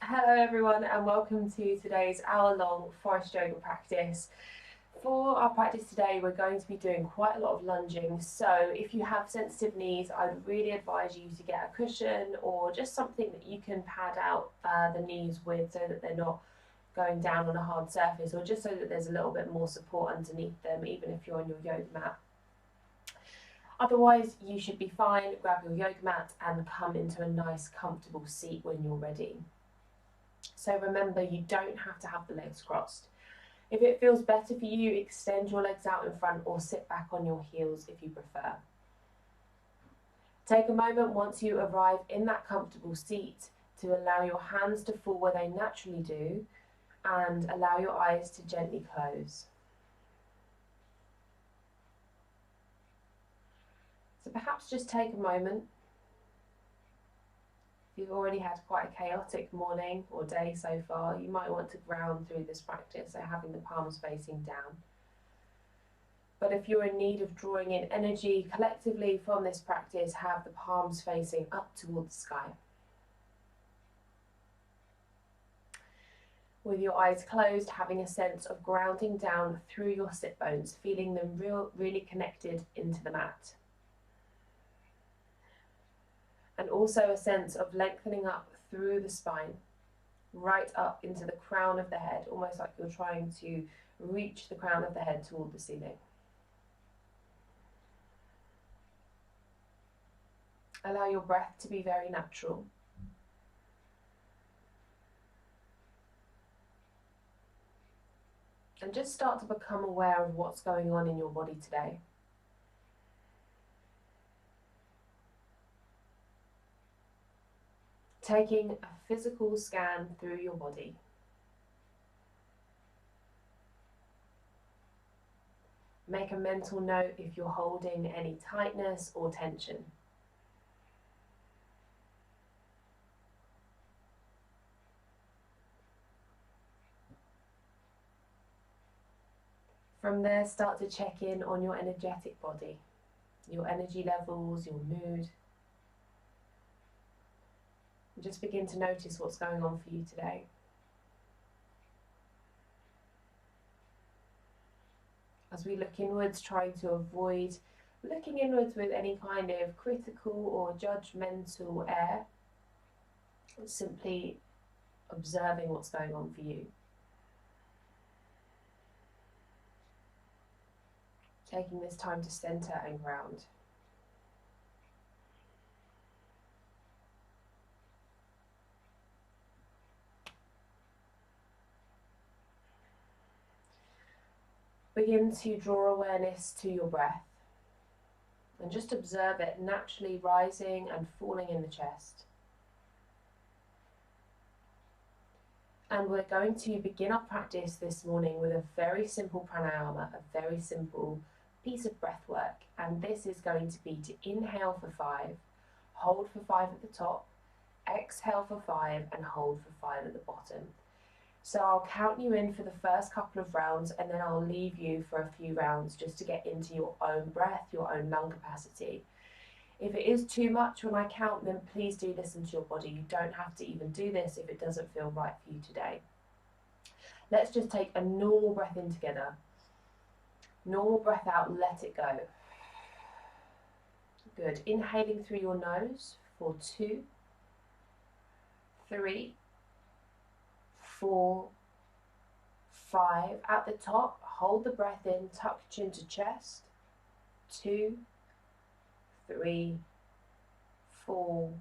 Hello everyone and welcome to today's hour-long Forrest Yoga practice. For our practice today we're going to be doing quite a lot of lunging, so if you have sensitive knees I'd really advise you to get a cushion or just something that you can pad out the knees with so that they're not going down on a hard surface, or just so that there's a little bit more support underneath them even if you're on your yoga mat. Otherwise you should be fine. Grab your yoga mat and come into a nice comfortable seat when you're ready. So remember, you don't have to have the legs crossed. If it feels better for you, extend your legs out in front or sit back on your heels if you prefer. Take a moment once you arrive in that comfortable seat to allow your hands to fall where they naturally do and allow your eyes to gently close. So perhaps just take a moment. If you've already had quite a chaotic morning or day so far, you might want to ground through this practice, so having the palms facing down. But if you're in need of drawing in energy collectively from this practice, have the palms facing up towards the sky. With your eyes closed, having a sense of grounding down through your sit bones, feeling them really connected into the mat. And also a sense of lengthening up through the spine, right up into the crown of the head, almost like you're trying to reach the crown of the head toward the ceiling. Allow your breath to be very natural. And just start to become aware of what's going on in your body today. Taking a physical scan through your body. Make a mental note if you're holding any tightness or tension. From there, start to check in on your energetic body, your energy levels, your mood. And just begin to notice what's going on for you today. As we look inwards, trying to avoid looking inwards with any kind of critical or judgmental air, simply observing what's going on for you. Taking this time to center and ground. Begin to draw awareness to your breath and just observe it naturally rising and falling in the chest. And we're going to begin our practice this morning with a very simple pranayama, a very simple piece of breath work. And this is going to be to inhale for 5, hold for 5 at the top, exhale for 5 and hold for 5 at the bottom. So I'll count you in for the first couple of rounds and then I'll leave you for a few rounds just to get into your own breath, your own lung capacity. If it is too much when I count, then please do listen to your body. You don't have to even do this if it doesn't feel right for you today. Let's just take a normal breath in together. Normal breath out, let it go. Good. Inhaling through your nose for 2, 3, 4, 5. At the top, hold the breath in, tuck chin to chest. 2, 3, 4,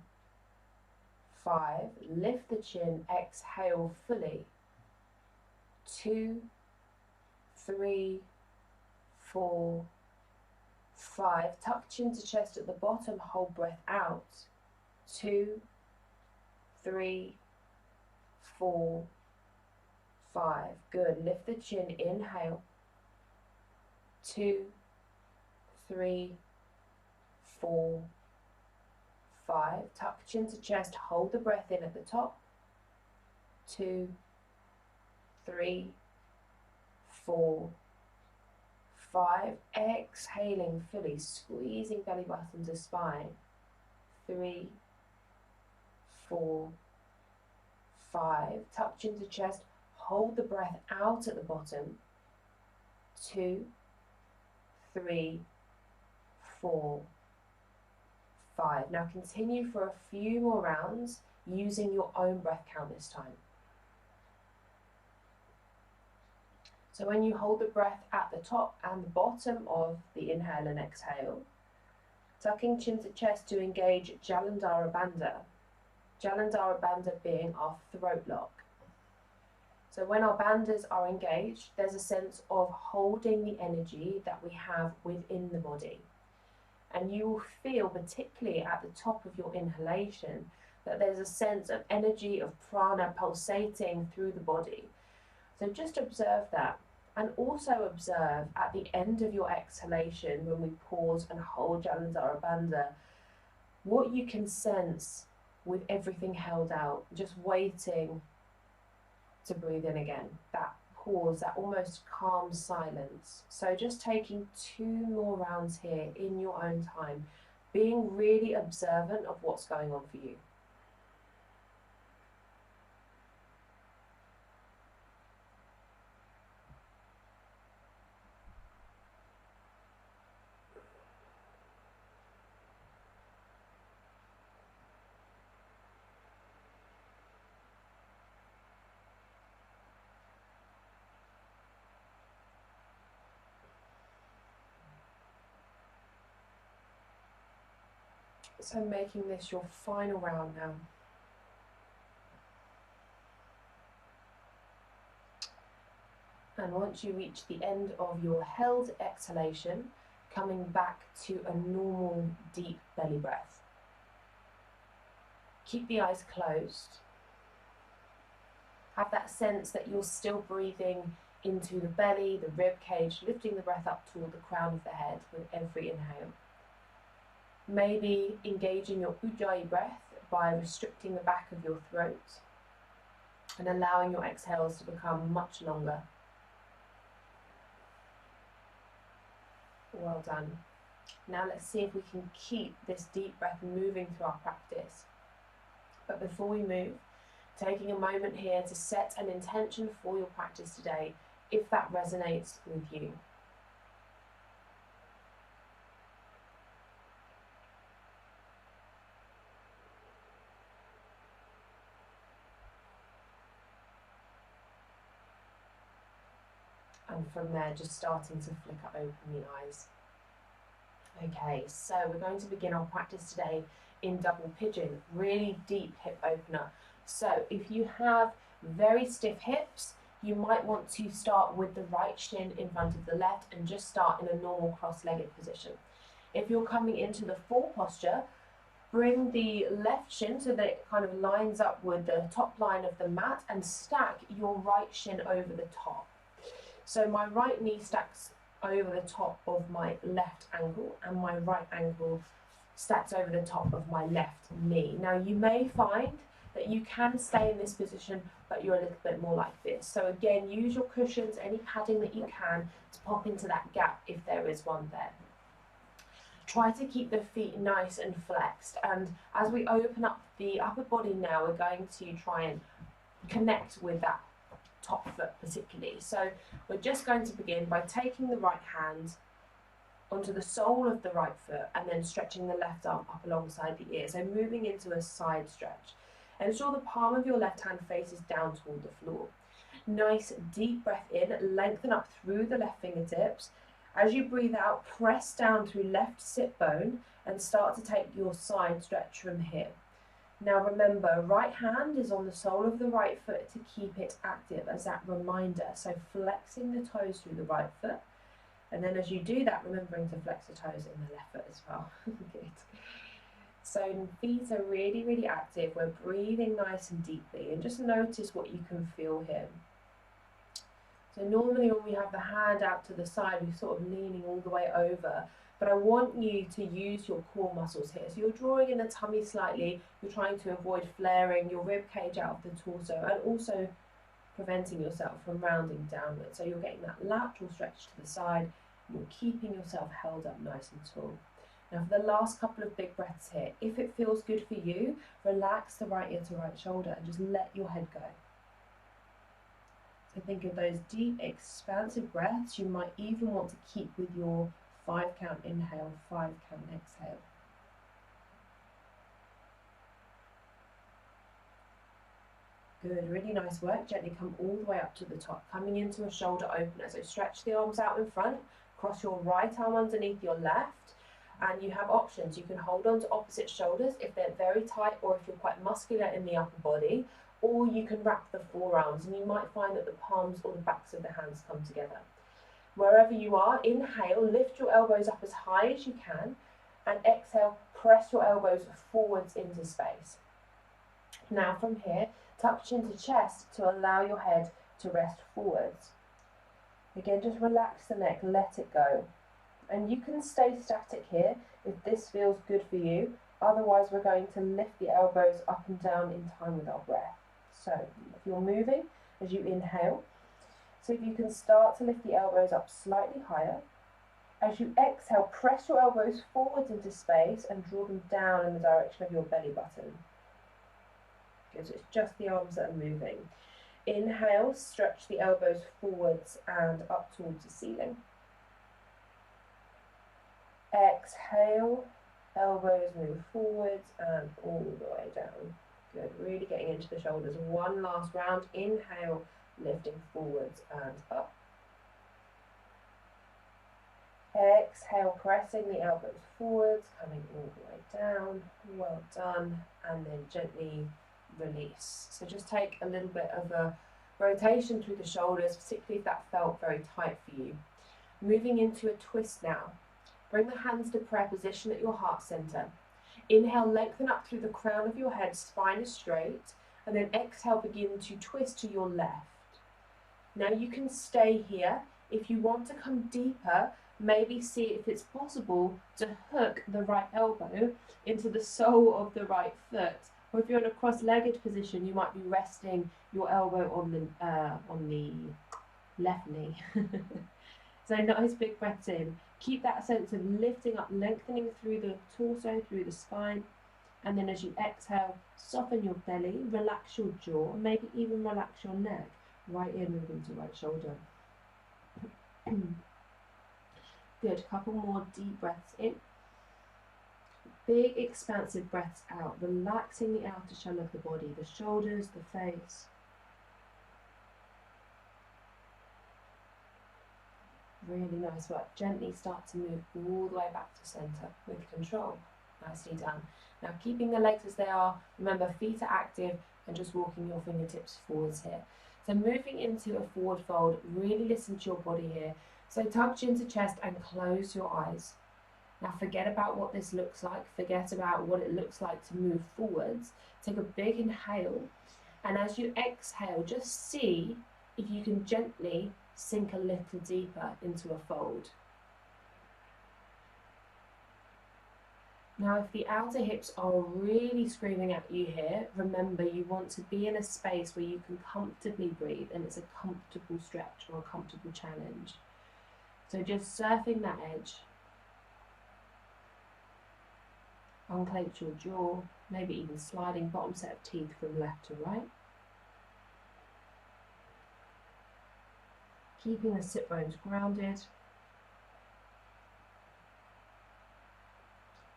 5. Lift the chin, exhale fully. 2, 3, 4, 5. Tuck chin to chest at the bottom, hold breath out. 2, 3, 4, 5. Good. Lift the chin, inhale. 2, 3, 4, 5. Tuck chin to chest, hold the breath in at the top. 2, 3, 4, 5. Exhaling fully, squeezing belly button to spine. 3, 4, 5, tuck chin to chest, hold the breath out at the bottom, 2, 3, 4, 5. Now continue for a few more rounds using your own breath count this time. So when you hold the breath at the top and the bottom of the inhale and exhale, tucking chin to chest to engage Jalandhara Bandha. Jalandhara Bandha being our throat lock. So when our bandhas are engaged, there's a sense of holding the energy that we have within the body. And you will feel, particularly at the top of your inhalation, that there's a sense of energy, of prana pulsating through the body. So just observe that. And also observe at the end of your exhalation, when we pause and hold Jalandhara Bandha, what you can sense with everything held out, just waiting to breathe in again. That pause, that almost calm silence. So just taking 2 more rounds here in your own time, being really observant of what's going on for you. So making this your final round now. And once you reach the end of your held exhalation, coming back to a normal deep belly breath. Keep the eyes closed. Have that sense that you're still breathing into the belly, the rib cage, lifting the breath up toward the crown of the head with every inhale. Maybe engaging your ujjayi breath by restricting the back of your throat and allowing your exhales to become much longer. Well done. Now let's see if we can keep this deep breath moving through our practice. But before we move, taking a moment here to set an intention for your practice today, if that resonates with you. And from there, just starting to flicker open the eyes. Okay, so we're going to begin our practice today in double pigeon, really deep hip opener. So if you have very stiff hips, you might want to start with the right shin in front of the left and just start in a normal cross-legged position. If you're coming into the full posture, bring the left shin so that it kind of lines up with the top line of the mat and stack your right shin over the top. So my right knee stacks over the top of my left ankle and my right ankle stacks over the top of my left knee. Now you may find that you can stay in this position, but you're a little bit more like this. So again, use your cushions, any padding that you can to pop into that gap if there is one there. Try to keep the feet nice and flexed. And as we open up the upper body now, we're going to try and connect with that top foot particularly. So we're just going to begin by taking the right hand onto the sole of the right foot and then stretching the left arm up alongside the ear. So moving into a side stretch. Ensure the palm of your left hand faces down toward the floor. Nice deep breath in, lengthen up through the left fingertips. As you breathe out, press down through left sit bone and start to take your side stretch from here. Now remember, right hand is on the sole of the right foot to keep it active as that reminder. So flexing the toes through the right foot. And then as you do that, remembering to flex the toes in the left foot as well. Good. So feet are really, really active. We're breathing nice and deeply. And just notice what you can feel here. So normally when we have the hand out to the side, we're sort of leaning all the way over. But I want you to use your core muscles here. So you're drawing in the tummy slightly. You're trying to avoid flaring your rib cage out of the torso and also preventing yourself from rounding downwards. So you're getting that lateral stretch to the side. You're keeping yourself held up nice and tall. Now for the last couple of big breaths here, if it feels good for you, relax the right ear to right shoulder and just let your head go. So think of those deep, expansive breaths. You might even want to keep with your 5 count inhale, 5 count exhale. Good, really nice work. Gently come all the way up to the top, coming into a shoulder opener. So stretch the arms out in front, cross your right arm underneath your left, and you have options. You can hold on to opposite shoulders if they're very tight or if you're quite muscular in the upper body, or you can wrap the forearms and you might find that the palms or the backs of the hands come together. Wherever you are, inhale, lift your elbows up as high as you can, and exhale, press your elbows forwards into space. Now from here, tuck chin to chest to allow your head to rest forwards. Again, just relax the neck, let it go. And you can stay static here if this feels good for you. Otherwise, we're going to lift the elbows up and down in time with our breath. So if you're moving as you inhale, so if you can start to lift the elbows up slightly higher. As you exhale, press your elbows forwards into space and draw them down in the direction of your belly button. Good, so it's just the arms that are moving. Inhale, stretch the elbows forwards and up towards the ceiling. Exhale, elbows move forwards and all the way down. Good, really getting into the shoulders. One last round. Inhale, lifting forwards and up. Exhale, pressing the elbows forwards, coming all the way down. Well done. And then gently release. So just take a little bit of a rotation through the shoulders, particularly if that felt very tight for you. Moving into a twist now. Bring the hands to prayer position at your heart center. Inhale, lengthen up through the crown of your head, spine is straight, and then exhale, begin to twist to your left. Now you can stay here. If you want to come deeper, maybe see if it's possible to hook the right elbow into the sole of the right foot. Or if you're in a cross-legged position, you might be resting your elbow on the left knee. So nice big breaths in. Keep that sense of lifting up, lengthening through the torso, through the spine. And then as you exhale, soften your belly, relax your jaw, and maybe even relax your neck. Right ear moving to right shoulder. Good, couple more deep breaths in. Big expansive breaths out, relaxing the outer shell of the body, the shoulders, the face. Really nice work. Gently start to move all the way back to center with control. Nicely done. Now keeping the legs as they are, remember feet are active and just walking your fingertips forwards here. So moving into a forward fold, really listen to your body here. So tuck chin to chest and close your eyes. Now forget about what this looks like, forget about what it looks like to move forwards. Take a big inhale, and as you exhale, just see if you can gently sink a little deeper into a fold. Now if the outer hips are really screaming at you here, remember you want to be in a space where you can comfortably breathe and it's a comfortable stretch or a comfortable challenge. So just surfing that edge. Unclench your jaw, maybe even sliding bottom set of teeth from left to right. Keeping the sit bones grounded.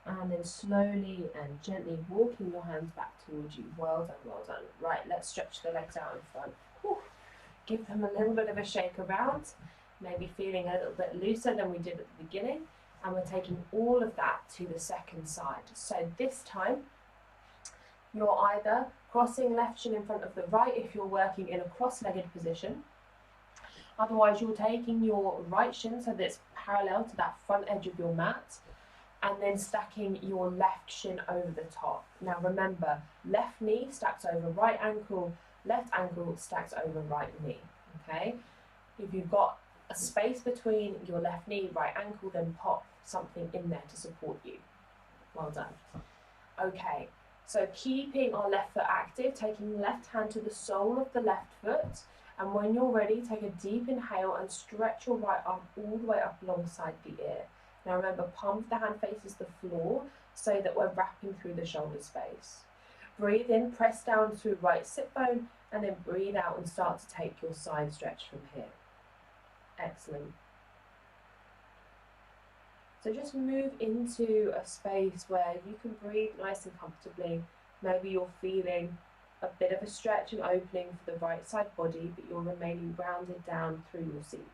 And then slowly and gently walking your hands back towards you. Well done, well done. Right, let's stretch the legs out in front. Whew. Give them a little bit of a shake around. Maybe feeling a little bit looser than we did at the beginning. And we're taking all of that to the second side. So this time, you're either crossing left shin in front of the right if you're working in a cross-legged position. Otherwise, you're taking your right shin so that it's parallel to that front edge of your mat, and then stacking your left shin over the top. Now remember, left knee stacks over right ankle, left ankle stacks over right knee, okay? If you've got a space between your left knee, right ankle, then pop something in there to support you. Well done. Okay, so keeping our left foot active, taking left hand to the sole of the left foot, and when you're ready, take a deep inhale and stretch your right arm all the way up alongside the ear. Now remember, palm of the hand faces the floor so that we're wrapping through the shoulder space. Breathe in, press down through right sit bone, and then breathe out and start to take your side stretch from here. Excellent. So just move into a space where you can breathe nice and comfortably. Maybe you're feeling a bit of a stretch and opening for the right side body, but you're remaining grounded down through your seat.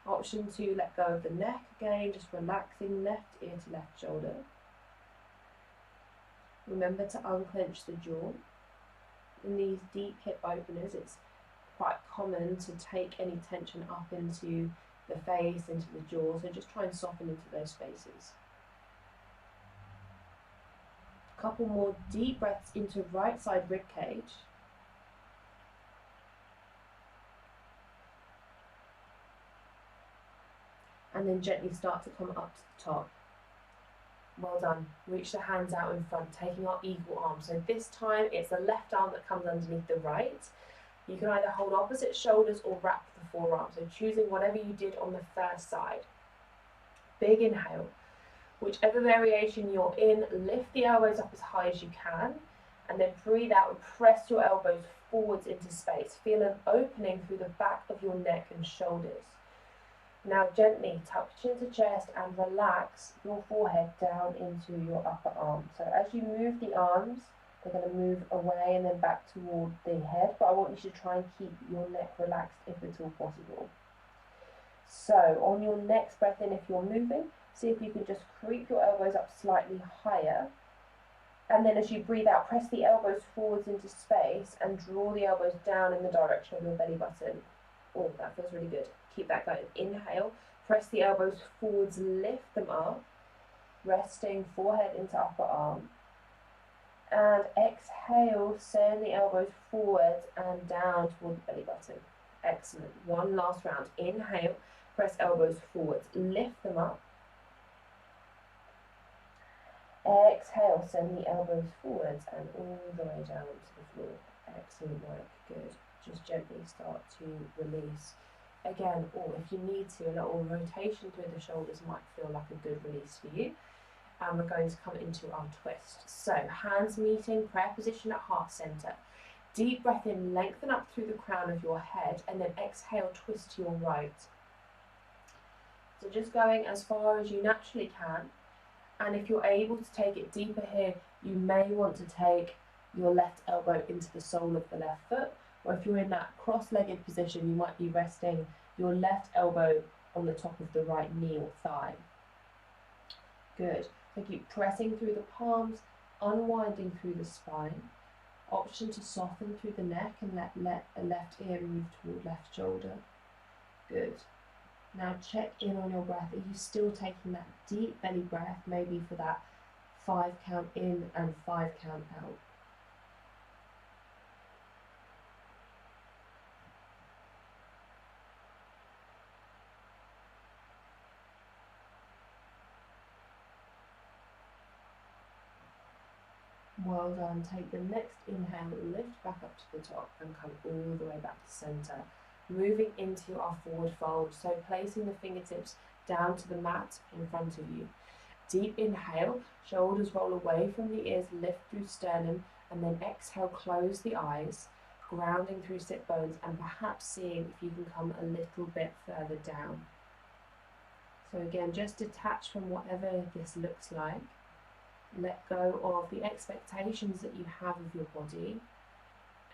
Option 2, let go of the neck again, just relaxing left ear to left shoulder. Remember to unclench the jaw. In these deep hip openers, it's quite common to take any tension up into the face, into the jaw, so just try and soften into those spaces. A couple more deep breaths into right side rib cage. And then gently start to come up to the top. Well done. Reach the hands out in front, taking our eagle arm. So this time it's the left arm that comes underneath the right. You can either hold opposite shoulders or wrap the forearm. So choosing whatever you did on the first side. Big inhale. Whichever variation you're in, lift the elbows up as high as you can. And then breathe out and press your elbows forwards into space. Feel an opening through the back of your neck and shoulders. Now gently tuck chin to chest and relax your forehead down into your upper arm. So as you move the arms, they're going to move away and then back toward the head, but I want you to try and keep your neck relaxed if at all possible. So on your next breath in, if you're moving, see if you can just creep your elbows up slightly higher. And then as you breathe out, press the elbows forwards into space and draw the elbows down in the direction of your belly button. Oh, that feels really good. Keep that going. Inhale, press the elbows forwards, lift them up, resting forehead into upper arm. And exhale, send the elbows forwards and down toward the belly button. Excellent. One last round. Inhale, press elbows forwards, lift them up. Exhale, send the elbows forwards and all the way down to the floor. Excellent work. Good. Just gently start to release. Again, or if you need to, a little rotation through the shoulders might feel like a good release for you. And we're going to come into our twist. So, hands meeting, prayer position at heart center. Deep breath in, lengthen up through the crown of your head, and then exhale, twist to your right. So just going as far as you naturally can. And if you're able to take it deeper here, you may want to take your left elbow into the sole of the left foot. Or if you're in that cross-legged position, you might be resting your left elbow on the top of the right knee or thigh. Good. So keep pressing through the palms, unwinding through the spine. Option to soften through the neck and let left ear move toward left shoulder. Good. Now check in on your breath. Are you still taking that deep belly breath, maybe for that 5 count in and 5 count out? Well done. Take the next inhale, lift back up to the top and come all the way back to center. Moving into our forward fold, so placing the fingertips down to the mat in front of you. Deep inhale, shoulders roll away from the ears, lift through sternum, and then exhale, close the eyes, grounding through sit bones and perhaps seeing if you can come a little bit further down. So again, just detach from whatever this looks like. Let go of the expectations that you have of your body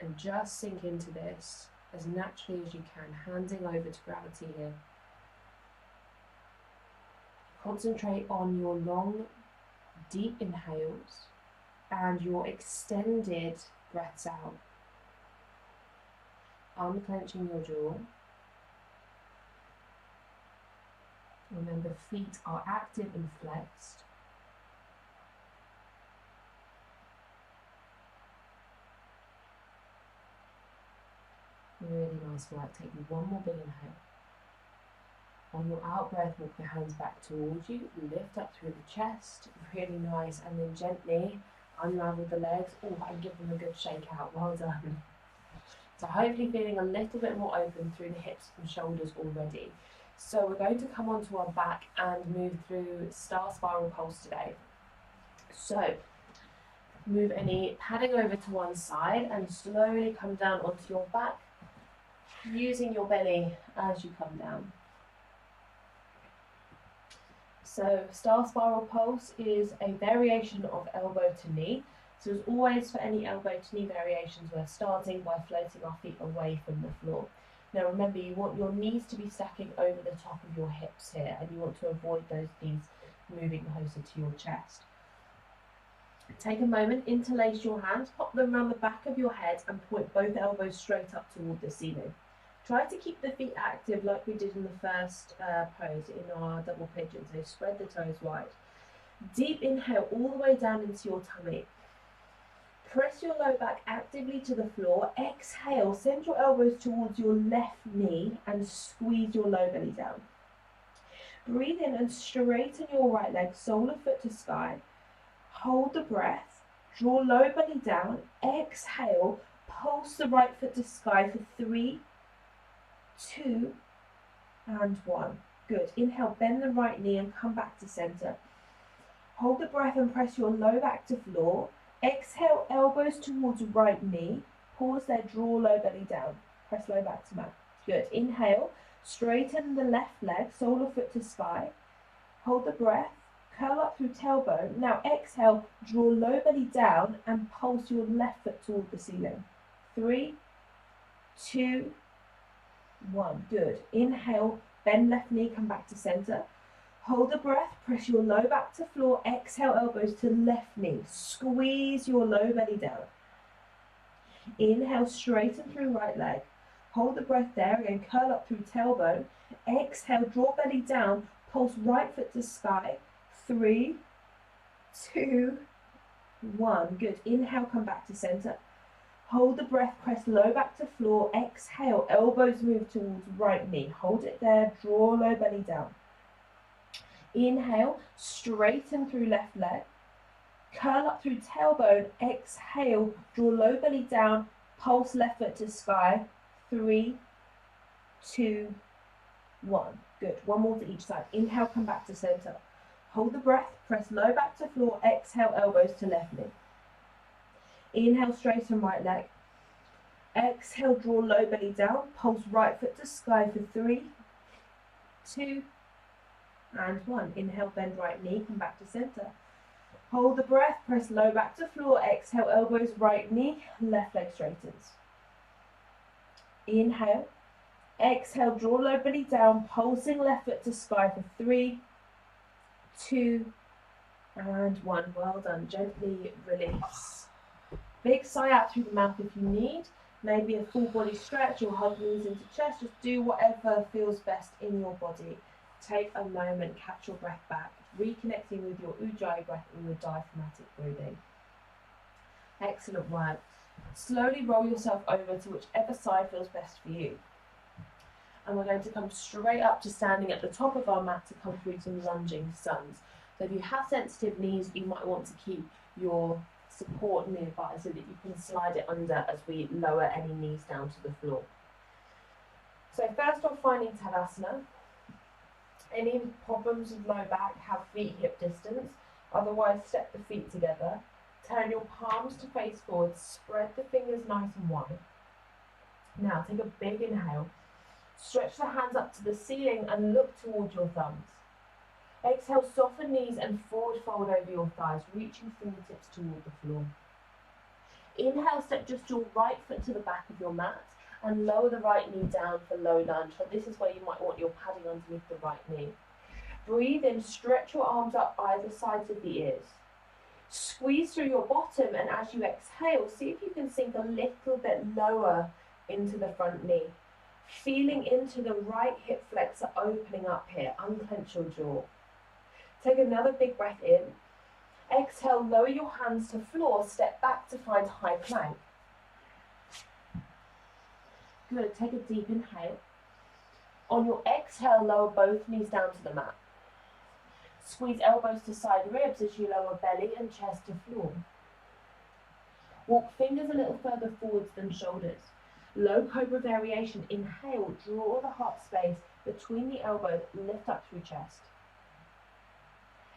and just sink into this as naturally as you can, handing over to gravity here. Concentrate on your long, deep inhales and your extended breaths out. Unclenching your jaw. Remember, feet are active and flexed. Really nice work. Take one more big inhale. On your out breath, walk your hands back towards you, lift up through the chest, really nice, and then gently unravel the legs, and give them a good shake out. Well done. So hopefully feeling a little bit more open through the hips and shoulders already. So we're going to come onto our back and move through star spiral pulse today. So move any padding over to one side and slowly come down onto your back, using your belly as you come down. So star spiral pulse is a variation of elbow to knee. So as always, for any elbow to knee variations, we're starting by floating our feet away from the floor. Now remember, you want your knees to be stacking over the top of your hips here, and you want to avoid those knees moving closer to your chest. Take a moment, interlace your hands, pop them around the back of your head and point both elbows straight up toward the ceiling. Try to keep the feet active like we did in the first pose in our double pigeon, so spread the toes wide. Deep inhale all the way down into your tummy. Press your low back actively to the floor. Exhale, send your elbows towards your left knee and squeeze your low belly down. Breathe in and straighten your right leg, sole of foot to sky. Hold the breath, draw low belly down. Exhale, pulse the right foot to sky for 3, 2, and 1. Good. Inhale, bend the right knee and come back to center. Hold the breath and press your low back to floor. Exhale, elbows towards right knee. Pause there, draw low belly down. Press low back to mat. Good. Inhale, straighten the left leg, sole of foot to sky. Hold the breath, curl up through tailbone. Now exhale, draw low belly down and pulse your left foot toward the ceiling. 3, 2, 1. Good. Inhale, bend left knee, come back to center. Hold the breath, press your low back to floor. Exhale, elbows to left knee. Squeeze your low belly down. Inhale, straighten through right leg. Hold the breath there. Again, curl up through tailbone. Exhale, draw belly down. Pulse right foot to sky. 3, 2, 1. Good. Inhale, come back to center. Hold the breath, press low back to floor. Exhale, elbows move towards right knee. Hold it there, draw low belly down. Inhale, straighten through left leg. Curl up through tailbone. Exhale, draw low belly down. Pulse left foot to sky. 3, 2, 1. Good. One more to each side. Inhale, come back to center. Hold the breath, press low back to floor. Exhale, elbows to left knee. Inhale, straighten right leg. Exhale, draw low belly down. Pulse right foot to sky for 3, 2, and 1. Inhale, bend right knee, come back to center. Hold the breath, press low back to floor. Exhale, elbows right knee, left leg straightens. Inhale. Exhale, draw low belly down, pulsing left foot to sky for 3, 2, and 1. Well done. Gently release. Big sigh out through the mouth if you need. Maybe a full body stretch or hug knees into chest. Just do whatever feels best in your body. Take a moment, catch your breath back, reconnecting with your ujjayi breath and your diaphragmatic breathing. Excellent work. Slowly roll yourself over to whichever side feels best for you. And we're going to come straight up to standing at the top of our mat to come through some lunging suns. So if you have sensitive knees, you might want to keep your support nearby so that you can slide it under as we lower any knees down to the floor. So first off, finding Tadasana. Any problems with low back, have feet hip distance. Otherwise, step the feet together. Turn your palms to face forward. Spread the fingers nice and wide. Now take a big inhale. Stretch the hands up to the ceiling and look towards your thumbs. Exhale, soften knees and forward fold over your thighs, reaching fingertips toward the floor. Inhale, step just your right foot to the back of your mat and lower the right knee down for low lunge. So this is where you might want your padding underneath the right knee. Breathe in, stretch your arms up either sides of the ears. Squeeze through your bottom, and as you exhale, see if you can sink a little bit lower into the front knee. Feeling into the right hip flexor opening up here, unclench your jaw. Take another big breath in. Exhale, lower your hands to floor, step back to find high plank. Good, take a deep inhale. On your exhale, lower both knees down to the mat. Squeeze elbows to side ribs as you lower belly and chest to floor. Walk fingers a little further forwards than shoulders. Low cobra variation, inhale, draw the heart space, between the elbows, lift up through chest.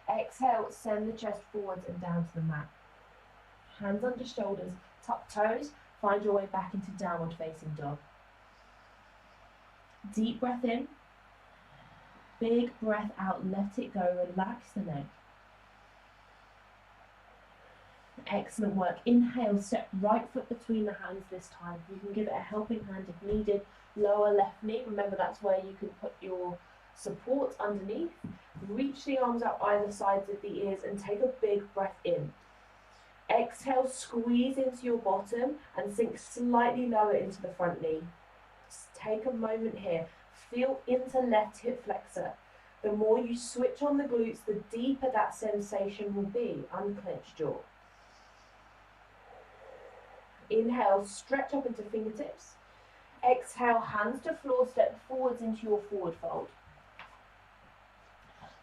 Exhale, send the chest forwards and down to the mat. Hands under shoulders, tuck toes, find your way back into downward facing dog. Deep breath in, big breath out, let it go, relax the neck. Excellent work. Inhale, step right foot between the hands this time. You can give it a helping hand if needed. Lower left knee, remember that's where you can put your support underneath. Reach the arms up either sides of the ears and take a big breath in. Exhale, squeeze into your bottom and sink slightly lower into the front knee. Just take a moment here. Feel into left hip flexor. The more you switch on the glutes, the deeper that sensation will be. Unclench jaw. Inhale, stretch up into fingertips. Exhale, hands to floor, step forwards into your forward fold.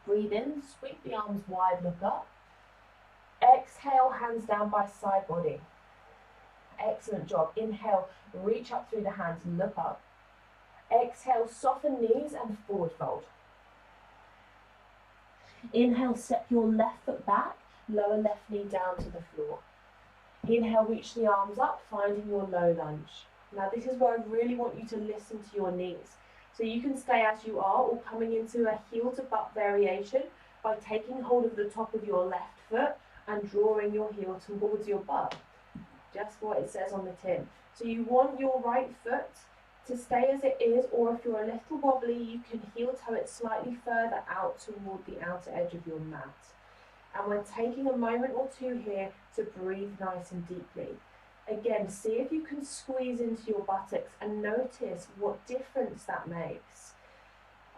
Breathe in, sweep the arms wide, look up. Exhale, hands down by side body. Excellent job. Inhale, reach up through the hands, look up. Exhale, soften knees and forward fold. Inhale, step your left foot back, lower left knee down to the floor. Inhale, reach the arms up, finding your low lunge. Now this is where I really want you to listen to your knees. So you can stay as you are or coming into a heel to butt variation by taking hold of the top of your left foot and drawing your heel towards your butt. Just what it says on the tin. So you want your right foot to stay as it is, or if you're a little wobbly, you can heel toe it slightly further out toward the outer edge of your mat. And we're taking a moment or two here to breathe nice and deeply. Again, see if you can squeeze into your buttocks and notice what difference that makes.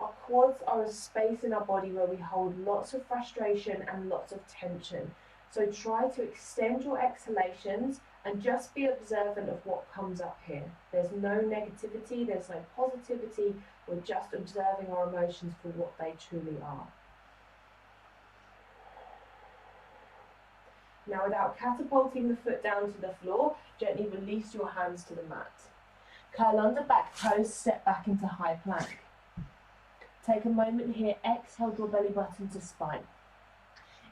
Our quads are a space in our body where we hold lots of frustration and lots of tension. So try to extend your exhalations and just be observant of what comes up here. There's no negativity, there's no positivity. We're just observing our emotions for what they truly are. Now, without catapulting the foot down to the floor, gently release your hands to the mat. Curl under back toes, step back into high plank. Take a moment here, exhale, draw belly button to spine.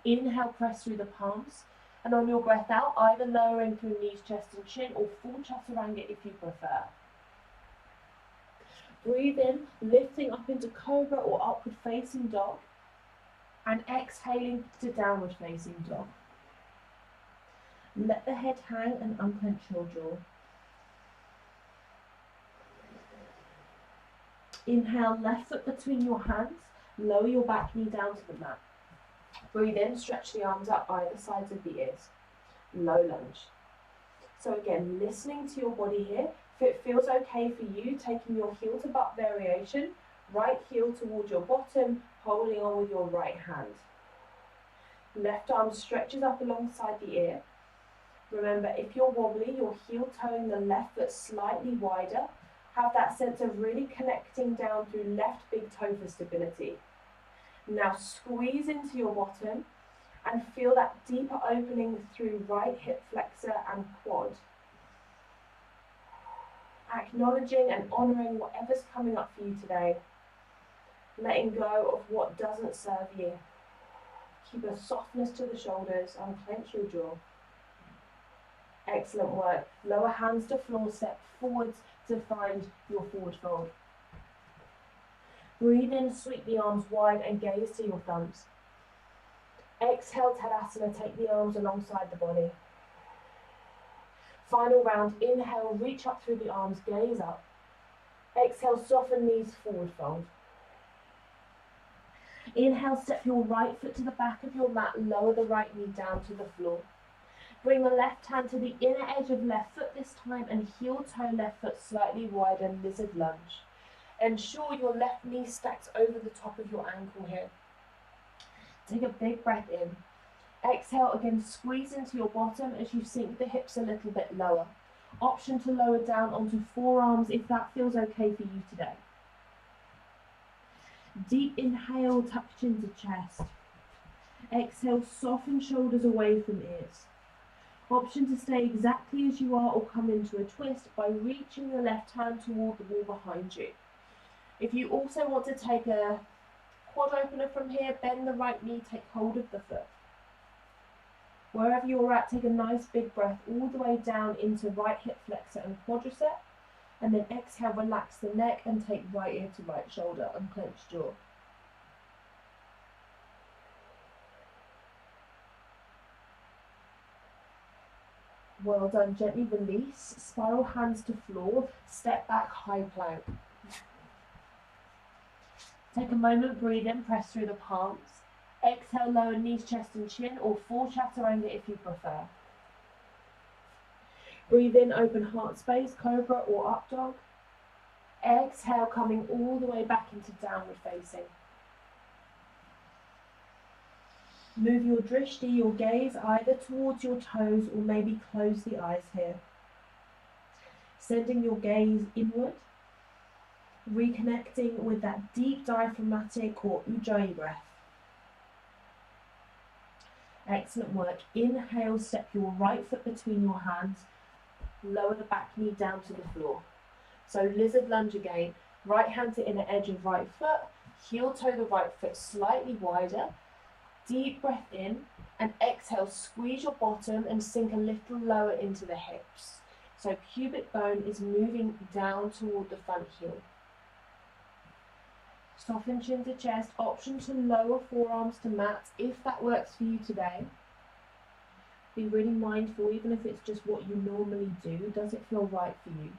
Inhale, press through the palms, and on your breath out, either lowering through knees, chest and chin, or full chaturanga if you prefer. Breathe in, lifting up into cobra or upward facing dog, and exhaling to downward facing dog. Let the head hang and unclench your jaw. Inhale, left foot between your hands, lower your back knee down to the mat. Breathe in, stretch the arms up either sides of the ears. Low lunge. So again, listening to your body here. If it feels okay for you, taking your heel to butt variation, right heel towards your bottom, holding on with your right hand. Left arm stretches up alongside the ear. Remember, if you're wobbly, you're heel toeing the left foot slightly wider. Have that sense of really connecting down through left big toe for stability. Now squeeze into your bottom and feel that deeper opening through right hip flexor and quad. Acknowledging and honouring whatever's coming up for you today. Letting go of what doesn't serve you. Keep a softness to the shoulders, unclench your jaw. Excellent work. Lower hands to floor, step forwards to find your forward fold. Breathe in, sweep the arms wide and gaze to your thumbs. Exhale, Tadasana, take the arms alongside the body. Final round, inhale, reach up through the arms, gaze up. Exhale, soften knees, forward fold. Inhale, step your right foot to the back of your mat, lower the right knee down to the floor. Bring the left hand to the inner edge of left foot this time and heel toe left foot slightly wider, lizard lunge. Ensure your left knee stacks over the top of your ankle here. Take a big breath in. Exhale again, squeeze into your bottom as you sink the hips a little bit lower. Option to lower down onto forearms if that feels okay for you today. Deep inhale, tuck chin to chest. Exhale, soften shoulders away from ears. Option to stay exactly as you are or come into a twist by reaching the left hand toward the wall behind you. If you also want to take a quad opener from here, bend the right knee, take hold of the foot. Wherever you're at, take a nice big breath all the way down into right hip flexor and quadricep, and then exhale, relax the neck and take right ear to right shoulder, unclenched jaw. Well done, gently release, spiral hands to floor, step back, high plank. Take a moment, breathe in, press through the palms. Exhale, lower knees, chest and chin, or full chaturanga if you prefer. Breathe in, open heart space, cobra or up dog. Exhale, coming all the way back into downward facing. Move your drishti, your gaze, either towards your toes or maybe close the eyes here. Sending your gaze inward, reconnecting with that deep diaphragmatic or ujjayi breath. Excellent work. Inhale, step your right foot between your hands, lower the back knee down to the floor. So lizard lunge again, right hand to inner edge of right foot, heel toe the right foot slightly wider, deep breath in, and exhale, squeeze your bottom and sink a little lower into the hips. So pubic bone is moving down toward the front heel. Soften chin to chest, option to lower forearms to mat if that works for you today. Be really mindful, even if it's just what you normally do, does it feel right for you?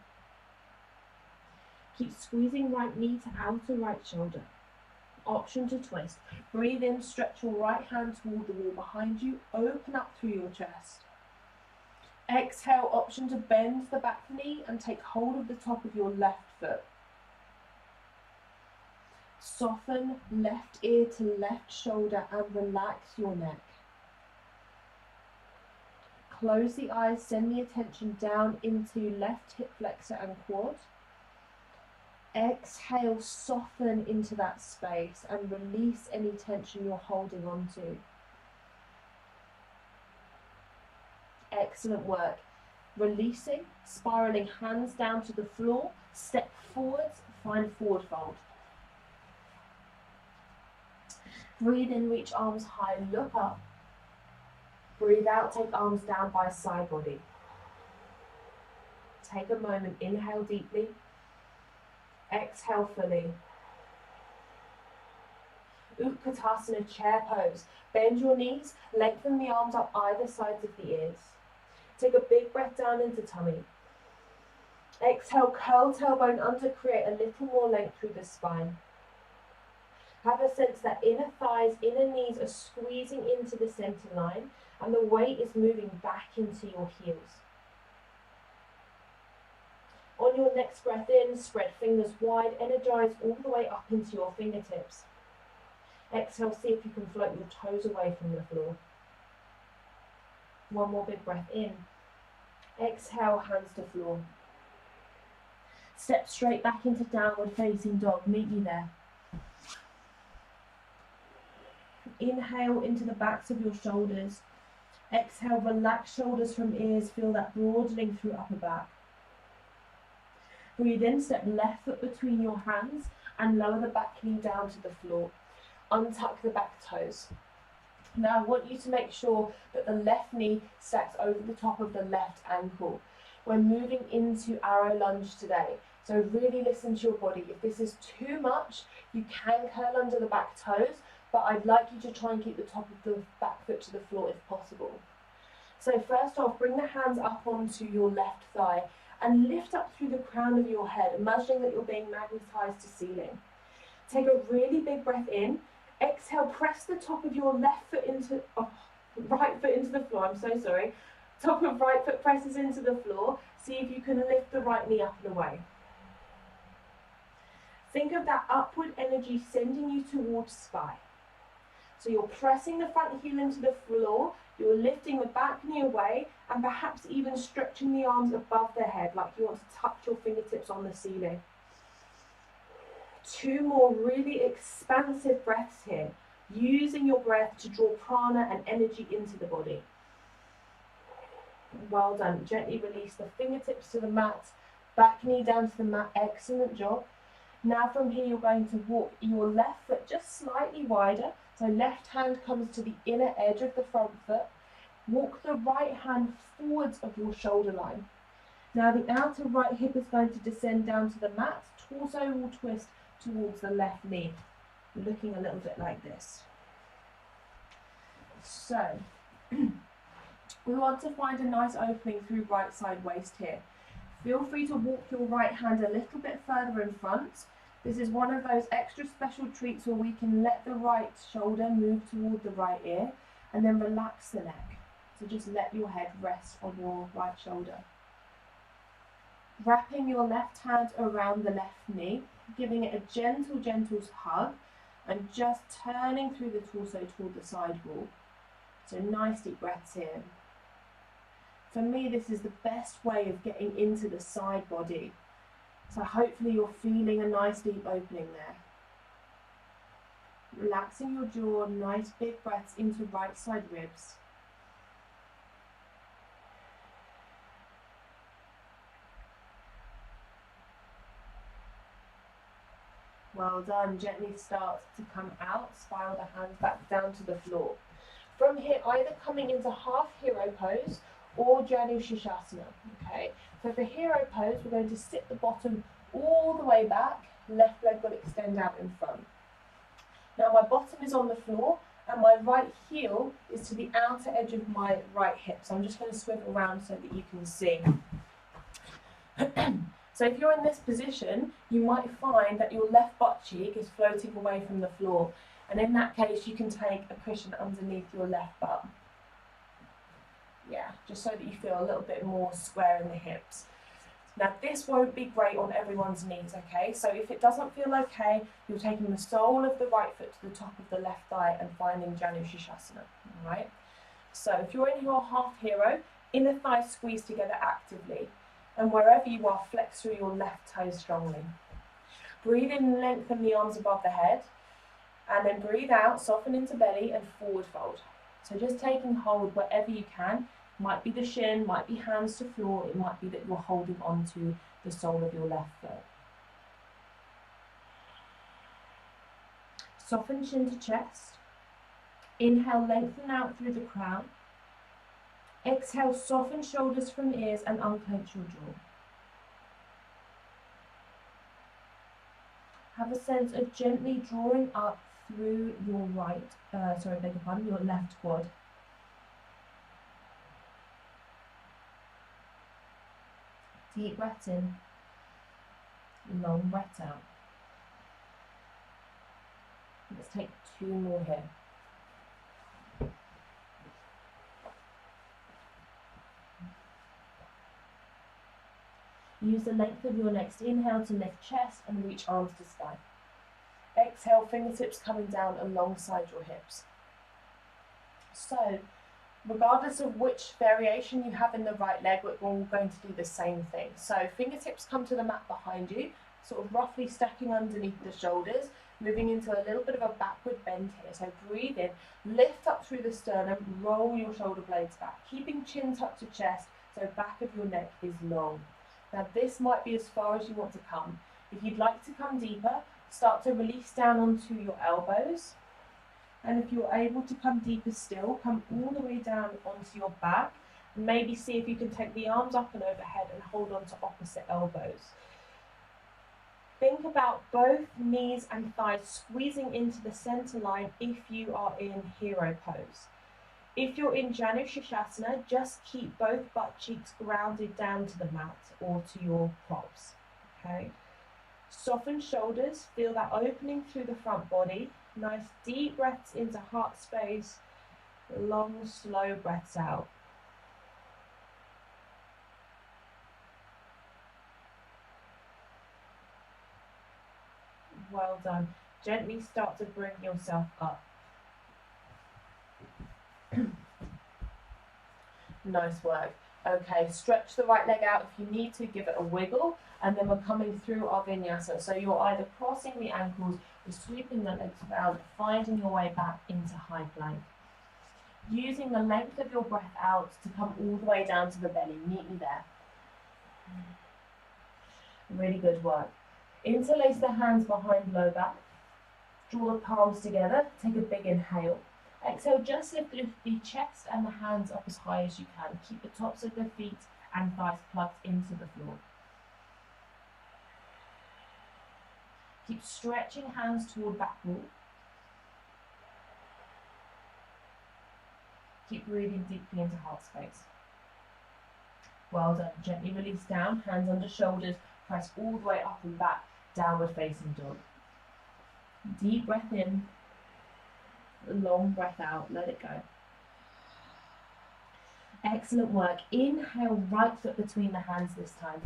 Keep squeezing right knee to outer right shoulder. Option to twist. Breathe in, stretch your right hand toward the wall behind you, open up through your chest. Exhale, option to bend the back knee and take hold of the top of your left foot. Soften left ear to left shoulder and relax your neck. Close the eyes, send the attention down into left hip flexor and quad. Exhale, soften into that space and release any tension you're holding on to. Excellent work. Releasing, spiraling hands down to the floor, step forwards, find forward fold. Breathe in, reach arms high, look up. Breathe out, take arms down by side body. Take a moment, inhale deeply. Exhale fully. Utkatasana, chair pose. Bend your knees, lengthen the arms up either sides of the ears. Take a big breath down into tummy. Exhale, curl tailbone under, create a little more length through the spine. Have a sense that inner thighs, inner knees are squeezing into the center line and the weight is moving back into your heels. On your next breath in, spread fingers wide, energize all the way up into your fingertips. Exhale, see if you can float your toes away from the floor. One more big breath in. Exhale, hands to floor. Step straight back into downward facing dog, meet you there. Inhale into the backs of your shoulders. Exhale, relax shoulders from ears, feel that broadening through upper back. Breathe in, step left foot between your hands and lower the back knee down to the floor. Untuck the back toes. Now I want you to make sure that the left knee stacks over the top of the left ankle. We're moving into arrow lunge today, so really listen to your body. If this is too much, you can curl under the back toes, but I'd like you to try and keep the top of the back foot to the floor if possible. So first off, bring the hands up onto your left thigh and lift up through the crown of your head, imagining that you're being magnetized to ceiling. Take a really big breath in. Exhale, press the top of your left foot into, right foot into the floor, I'm so sorry. Top of right foot presses into the floor. See if you can lift the right knee up and away. Think of that upward energy sending you towards sky. So you're pressing the front heel into the floor, you're lifting the back knee away, and perhaps even stretching the arms above the head, like you want to touch your fingertips on the ceiling. 2 more really expansive breaths here, using your breath to draw prana and energy into the body. Well done. Gently release the fingertips to the mat, back knee down to the mat. Excellent job. Now from here, you're going to walk your left foot just slightly wider. So left hand comes to the inner edge of the front foot. Walk the right hand forwards of your shoulder line. Now the outer right hip is going to descend down to the mat. Torso will twist towards the left knee, looking a little bit like this. So we want to find a nice opening through right side waist here. Feel free to walk your right hand a little bit further in front. This is one of those extra special treats where we can let the right shoulder move toward the right ear and then relax the neck. So just let your head rest on your right shoulder. Wrapping your left hand around the left knee, giving it a gentle, gentle hug and just turning through the torso toward the side wall. So nice deep breaths here. For me, this is the best way of getting into the side body. So hopefully you're feeling a nice deep opening there. Relaxing your jaw, nice big breaths into right side ribs. Well done. Gently start to come out, spiral the hands back down to the floor. From here, either coming into half hero pose or Janu Shishasana. Okay, so for hero pose, we're going to sit the bottom all the way back, left leg will extend out in front. Now my bottom is on the floor and my right heel is to the outer edge of my right hip. So I'm just going to swivel around so that you can see. So if you're in this position, you might find that your left butt cheek is floating away from the floor. And in that case, you can take a cushion underneath your left butt. Yeah, just so that you feel a little bit more square in the hips. Now this won't be great on everyone's knees, okay? So if it doesn't feel okay, you're taking the sole of the right foot to the top of the left thigh and finding Janu Shishasana, all right? So if you're in your half hero, inner thighs squeeze together actively. And wherever you are, flex through your left toes strongly. Breathe in and lengthen the arms above the head. And then breathe out, soften into belly and forward fold. So just taking hold wherever you can. Might be the shin, might be hands to floor, it might be that you're holding on to the sole of your left foot. Soften chin to chest. Inhale, lengthen out through the crown. Exhale, soften shoulders from ears and unclench your jaw. Have a sense of gently drawing up through your your left quad. Deep breath in, long breath out. Let's take 2 more here. Use the length of your next inhale to lift chest and reach arms to sky. Exhale, fingertips coming down alongside your hips. So, regardless of which variation you have in the right leg, we're all going to do the same thing. So fingertips come to the mat behind you, sort of roughly stacking underneath the shoulders, moving into a little bit of a backward bend here. So breathe in, lift up through the sternum, roll your shoulder blades back, keeping chin tucked to chest, so back of your neck is long. Now this might be as far as you want to come. If you'd like to come deeper, start to release down onto your elbows. And if you're able to come deeper still, come all the way down onto your back. And maybe see if you can take the arms up and overhead and hold on to opposite elbows. Think about both knees and thighs squeezing into the center line if you are in hero pose. If you're in Janu Shishasana, just keep both butt cheeks grounded down to the mat or to your props. Okay. Soften shoulders, feel that opening through the front body. Nice deep breaths into heart space, long slow breaths out. Well done. Gently start to bring yourself up. Nice work. Okay, stretch the right leg out if you need to, give it a wiggle, and then we're coming through our vinyasa. So you're either crossing the ankles or sweeping the legs around, finding your way back into high plank. Using the length of your breath out to come all the way down to the belly. Meet me there. Really good work. Interlace the hands behind low back. Draw the palms together. Take a big inhale. Exhale, just lift the chest and the hands up as high as you can. Keep the tops of the feet and thighs plugged into the floor. Keep stretching hands toward back wall. Keep breathing deeply into heart space. Well done. Gently release down, hands under shoulders, press all the way up and back, downward facing dog. Deep breath in, long breath out, let it go. Excellent work. Inhale, right foot between the hands this time.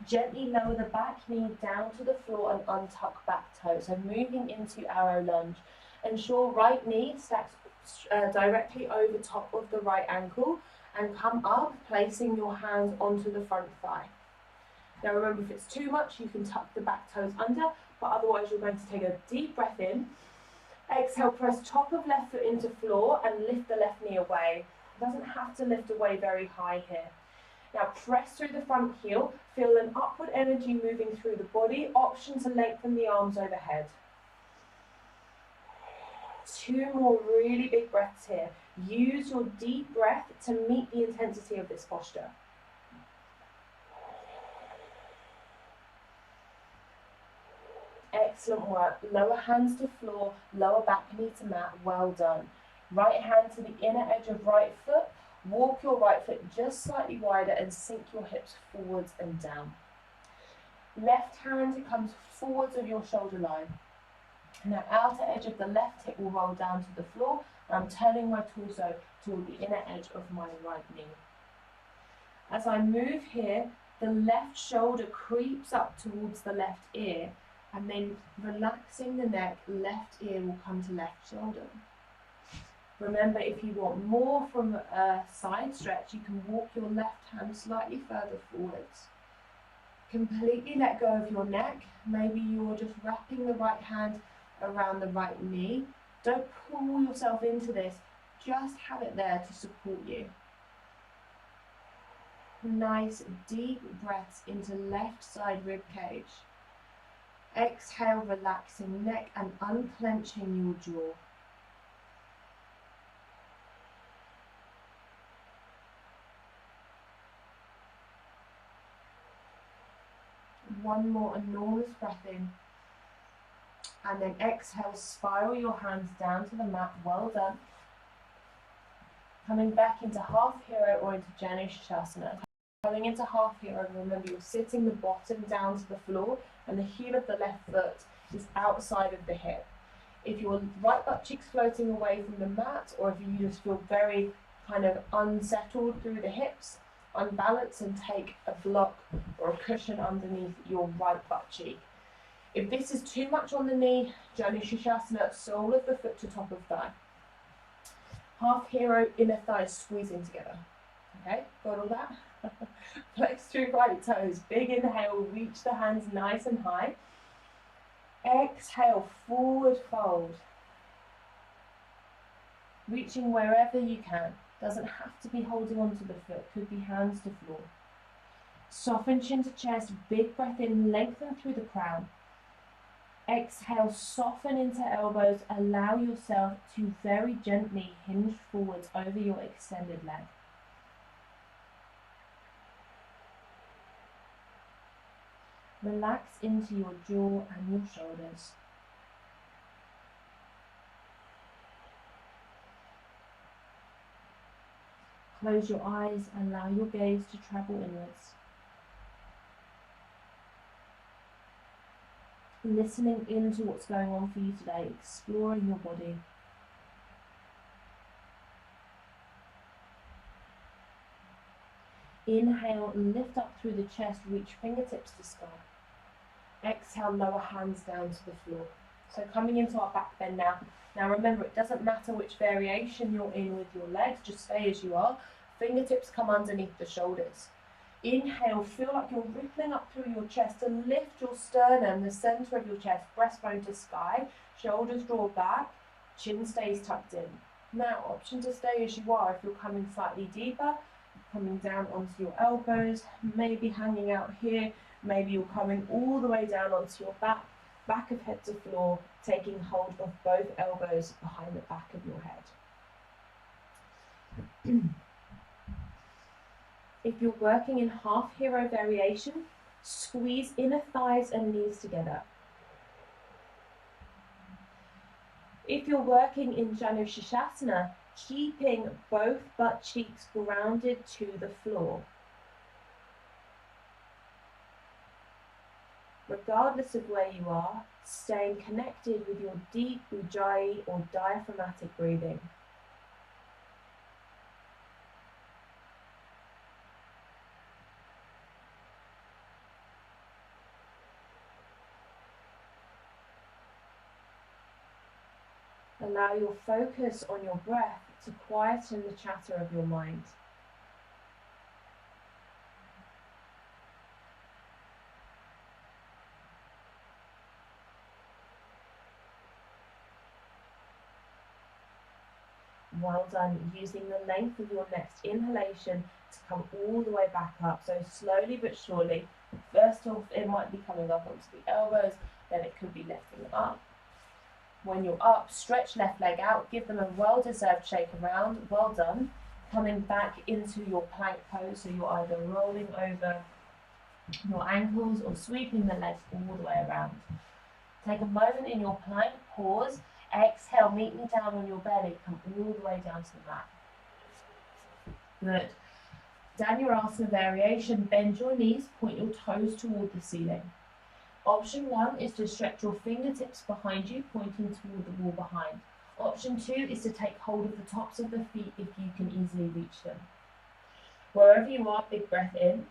Gently lower the back knee down to the floor and untuck back toe. So moving into arrow lunge. Ensure right knee stacks directly over top of the right ankle and come up, placing your hands onto the front thigh. Now remember, if it's too much, you can tuck the back toes under, but otherwise you're going to take a deep breath in. Exhale, press top of left foot into floor and lift the left knee away. It doesn't have to lift away very high here. Now press through the front heel, feel an upward energy moving through the body, option to lengthen the arms overhead. 2 more really big breaths here. Use your deep breath to meet the intensity of this posture. Excellent work. Lower hands to floor, lower back knee to mat. Well done. Right hand to the inner edge of right foot. Walk your right foot just slightly wider and sink your hips forwards and down. Left hand comes forwards of your shoulder line. Now outer edge of the left hip will roll down to the floor. I'm turning my torso toward the inner edge of my right knee. As I move here, the left shoulder creeps up towards the left ear, and then relaxing the neck, left ear will come to left shoulder. Remember, if you want more from a side stretch, you can walk your left hand slightly further forwards. Completely let go of your neck. Maybe you're just wrapping the right hand around the right knee. Don't pull yourself into this, just have it there to support you. Nice deep breaths into left side rib cage. Exhale, relaxing neck and unclenching your jaw. One more enormous breath in. And then exhale, spiral your hands down to the mat. Well done. Coming back into half hero or into Janushasana. Going into half hero, remember you're sitting the bottom down to the floor and the heel of the left foot is outside of the hip. If your right butt cheek's floating away from the mat, or if you just feel very kind of unsettled through the hips, unbalance, and take a block or a cushion underneath your right butt cheek. If this is too much on the knee, Janushasana, sole of the foot to top of thigh. Half hero, inner thighs squeezing together. Okay, got all that? Flex through right toes, big inhale, reach the hands nice and high. Exhale, forward fold. Reaching wherever you can. Doesn't have to be holding onto the foot, could be hands to floor. Soften chin to chest, big breath in, lengthen through the crown. Exhale, soften into elbows, allow yourself to very gently hinge forwards over your extended leg. Relax into your jaw and your shoulders. Close your eyes and allow your gaze to travel inwards. Listening into what's going on for you today, exploring your body. Inhale, lift up through the chest, reach fingertips to sky. Exhale, lower hands down to the floor. So coming into our back bend now. Now remember, it doesn't matter which variation you're in with your legs, just stay as you are. Fingertips come underneath the shoulders. Inhale, feel like you're rippling up through your chest to lift your sternum, the center of your chest, breastbone to sky, shoulders draw back, chin stays tucked in. Now, option to stay as you are if you're coming slightly deeper, coming down onto your elbows, maybe hanging out here, Maybe you're coming all the way down onto your back of head to floor, taking hold of both elbows behind the back of your head. If you're working in half hero variation, squeeze inner thighs and knees together. If you're working in Janu Shishasana, keeping both butt cheeks grounded to the floor. Regardless of where you are, staying connected with your deep ujjayi or diaphragmatic breathing. Allow your focus on your breath to quieten the chatter of your mind. Well done, using the length of your next inhalation to come all the way back up. So slowly but surely, first off it might be coming up onto the elbows, then it could be lifting them up. When you're up, stretch left leg out, give them a well-deserved shake around, well done. Coming back into your plank pose, so you're either rolling over your ankles or sweeping the legs all the way around. Take a moment in your plank, pause, exhale, meet me down on your belly, come all the way down to the mat. Good. Dhanurasana variation, bend your knees, point your toes toward the ceiling. Option 1 is to stretch your fingertips behind you, pointing toward the wall behind. Option 2 is to take hold of the tops of the feet if you can easily reach them. Wherever you are, big breath in.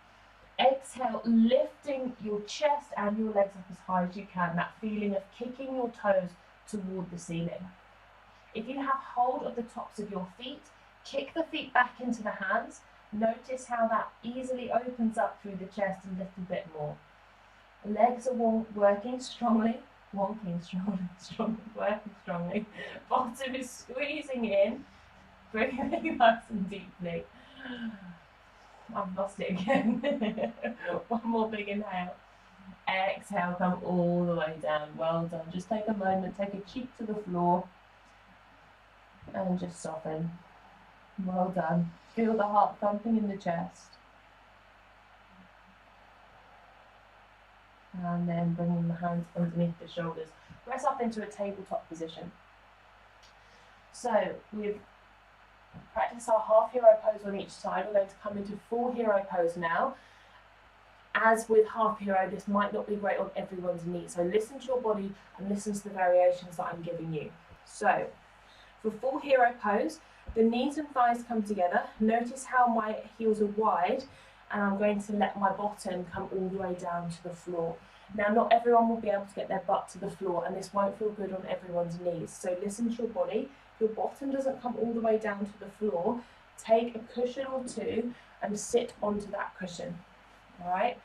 Exhale, lifting your chest and your legs up as high as you can, that feeling of kicking your toes toward the ceiling. If you have hold of the tops of your feet, kick the feet back into the hands. Notice how that easily opens up through the chest a little bit more. Legs are working strongly, working strongly. Bottom is squeezing in, breathing nice and deeply. I've lost it again. One more big inhale. Exhale, come all the way down. Well done. Just take a moment, take a cheek to the floor, and just soften. Well done. Feel the heart thumping in the chest. And then bringing the hands underneath the shoulders. Press up into a tabletop position. So we've practiced our half hero pose on each side. We're going to come into full hero pose now. As with half hero, this might not be great on everyone's knees. So listen to your body and listen to the variations that I'm giving you. So for full hero pose, the knees and thighs come together. Notice how my heels are wide, and I'm going to let my bottom come all the way down to the floor. Now, not everyone will be able to get their butt to the floor, and this won't feel good on everyone's knees. So listen to your body. If your bottom doesn't come all the way down to the floor, take a cushion or two and sit onto that cushion. All right?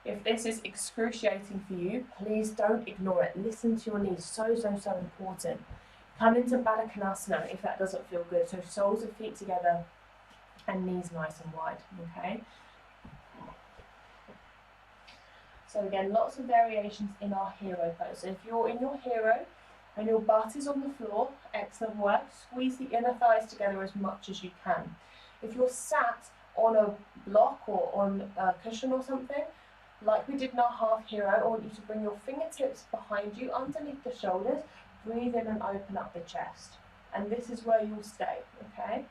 If this is excruciating for you, please don't ignore it. Listen to your knees. So important. Come into Baddha Konasana if that doesn't feel good. So soles of feet together and knees nice and wide. Okay? So again, lots of variations in our hero pose. So if you're in your hero and your butt is on the floor, excellent work. Squeeze the inner thighs together as much as you can. If you're sat on a block or on a cushion or something, like we did in our half hero, I want you to bring your fingertips behind you, underneath the shoulders, breathe in and open up the chest. And this is where you'll stay, okay?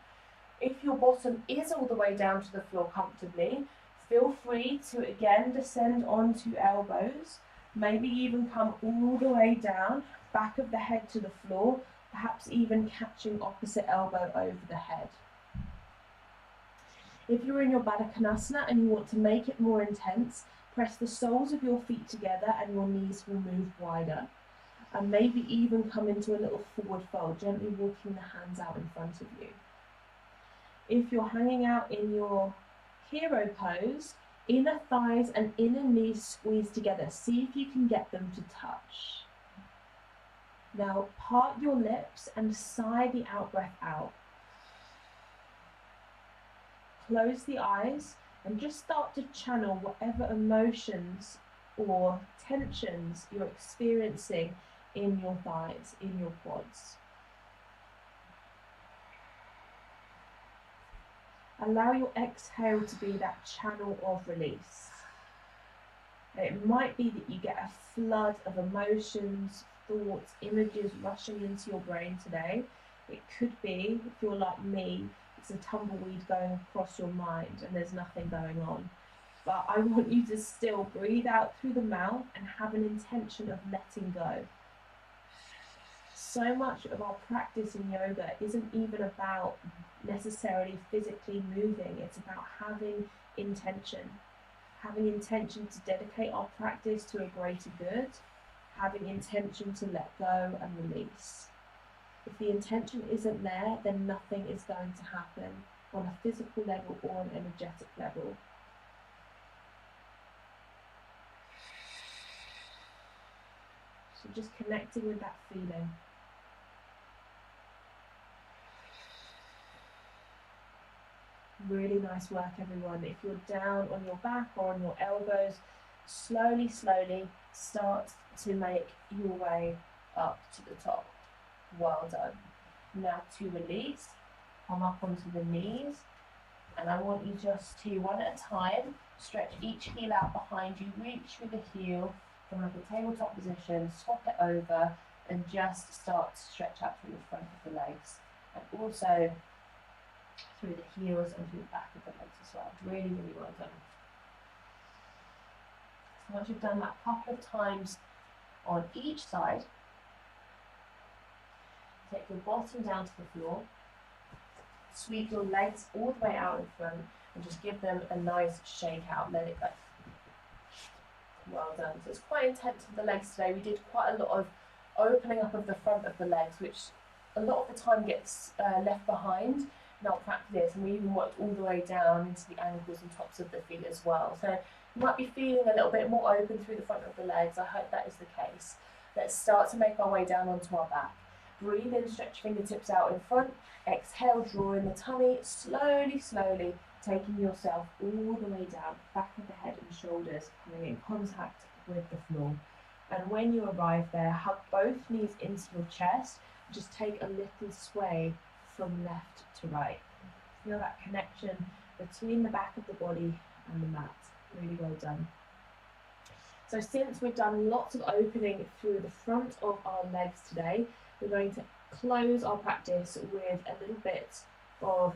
If your bottom is all the way down to the floor comfortably, feel free to again descend onto elbows, maybe even come all the way down, back of the head to the floor, perhaps even catching opposite elbow over the head. If you're in your Baddha Konasana and you want to make it more intense, press the soles of your feet together and your knees will move wider. And maybe even come into a little forward fold, gently walking the hands out in front of you. If you're hanging out in your hero pose, inner thighs and inner knees squeeze together. See if you can get them to touch. Now part your lips and sigh the out breath out. Close the eyes and just start to channel whatever emotions or tensions you're experiencing in your thighs, in your quads. Allow your exhale to be that channel of release. It might be that you get a flood of emotions, thoughts, images rushing into your brain today. It could be, if you're like me, it's a tumbleweed going across your mind and there's nothing going on. But I want you to still breathe out through the mouth and have an intention of letting go. So much of our practice in yoga isn't even about necessarily physically moving, it's about having intention. Having intention to dedicate our practice to a greater good, having intention to let go and release. If the intention isn't there, then nothing is going to happen on a physical level or an energetic level. So just connecting with that feeling. Really nice work, everyone. If you're down on your back or on your elbows, slowly, slowly start to make your way up to the top. Well done. Now to release, come up onto the knees, and I want you just to, one at a time, stretch each heel out behind you, reach through the heel from like a tabletop position, swap it over, and just start to stretch out through the front of the legs. And also through the heels and through the back of the legs as well. Really, really well done. So once you've done that a couple of times on each side, take your bottom down to the floor, sweep your legs all the way out in front and just give them a nice shake out, let it go. Well done. So it's quite intense with the legs today. We did quite a lot of opening up of the front of the legs, which a lot of the time gets left behind in our practice, and we even worked all the way down into the ankles and tops of the feet as well. So you might be feeling a little bit more open through the front of the legs. I hope that is the case. Let's start to make our way down onto our back. Breathe in, stretch fingertips out in front. Exhale, draw in the tummy. Slowly, slowly taking yourself all the way down, back of the head and shoulders, coming in contact with the floor. And when you arrive there, hug both knees into your chest. Just take a little sway from left to right. Feel that connection between the back of the body and the mat. Really well done. So since we've done lots of opening through the front of our legs today, we're going to close our practice with a little bit of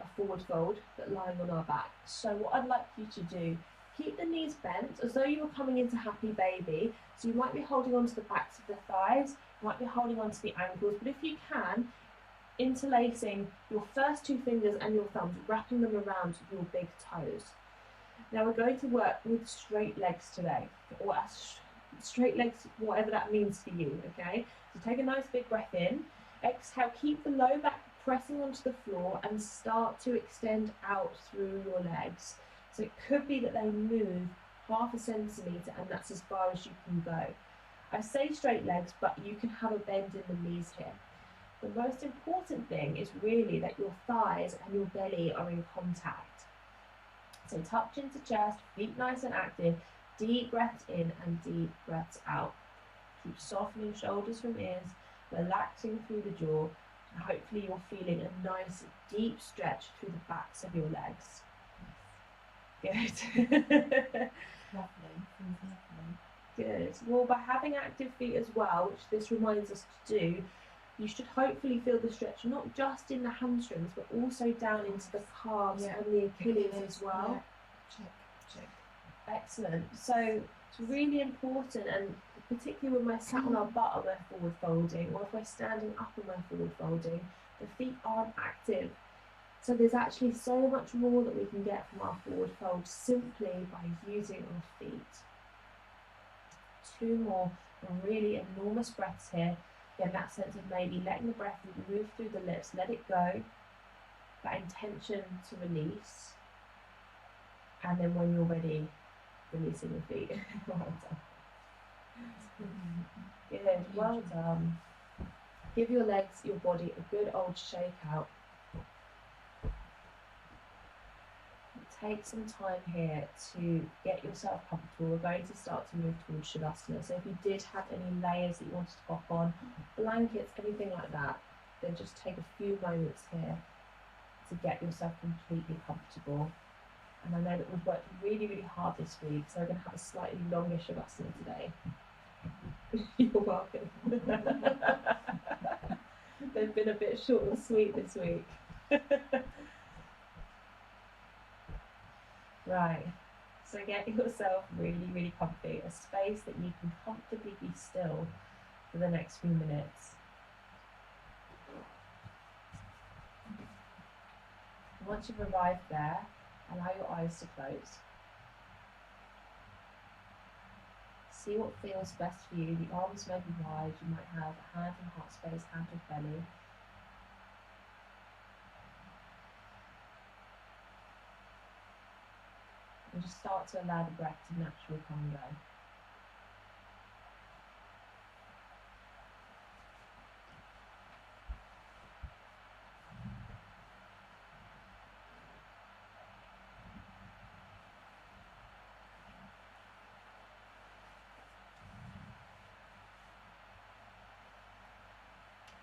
a forward fold, but lying on our back. So what I'd like you to do, keep the knees bent as though you were coming into happy baby. So you might be holding onto the backs of the thighs, you might be holding onto the ankles, but if you can, interlacing your first two fingers and your thumbs, wrapping them around your big toes. Now we're going to work with straight legs today, or straight legs, whatever that means for you, okay? So take a nice big breath in, exhale, keep the low back pressing onto the floor and start to extend out through your legs. So it could be that they move 0.5 centimetre and that's as far as you can go. I say straight legs, but you can have a bend in the knees here. The most important thing is really that your thighs and your belly are in contact. So touch into chest, feet nice and active, deep breaths in and deep breaths out. Keep softening shoulders from ears, relaxing through the jaw, and hopefully you're feeling a nice deep stretch through the backs of your legs. Good. Lovely. Good. Well, by having active feet as well, which this reminds us to do, you should hopefully feel the stretch not just in the hamstrings, but also down into the calves and the Achilles as well. Yeah. Check. Excellent. So it's really important, and particularly when we're sat on our butt and we're forward folding, or if we're standing up and we're forward folding, the feet aren't active. So there's actually so much more that we can get from our forward fold simply by using our feet. 2 more really enormous breaths here. Again, that sense of maybe letting the breath move through the lips, let it go, that intention to release, and then when you're ready, releasing your feet. Well done. Good, well done. Give your legs, your body a good old shake out. take some time here to get yourself comfortable. We're going to start to move towards Shavasana. So if you did have any layers that you wanted to pop on, blankets, anything like that, then just take a few moments here to get yourself completely comfortable. And I know that we've worked really, really hard this week, so we're going to have a slightly longer Shavasana today. You're welcome. They've been a bit short and sweet this week. Right, so get yourself really, really comfy, a space that you can comfortably be still for the next few minutes. Once you've arrived there, allow your eyes to close. See what feels best for you. The arms may be wide, you might have a hand in heart space, hand with belly. And just start to allow the breath to naturally come and go.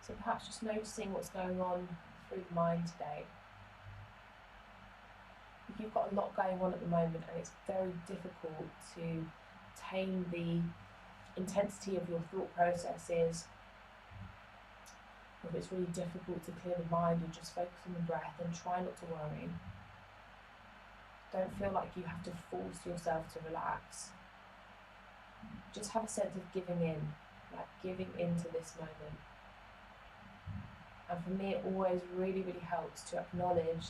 So perhaps just noticing what's going on through the mind today. If you've got a lot going on at the moment and it's very difficult to tame the intensity of your thought processes, if it's really difficult to clear the mind and just focus on the breath, then try not to worry. Don't feel like you have to force yourself to relax. Just have a sense of giving in, like giving into this moment. And for me, it always really, really helps to acknowledge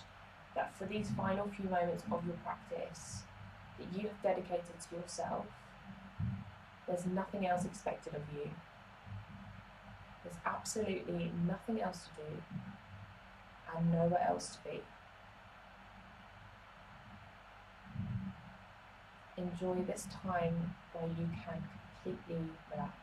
that for these final few moments of your practice that you have dedicated to yourself, there's nothing else expected of you. There's absolutely nothing else to do and nowhere else to be. Enjoy this time where you can completely relax.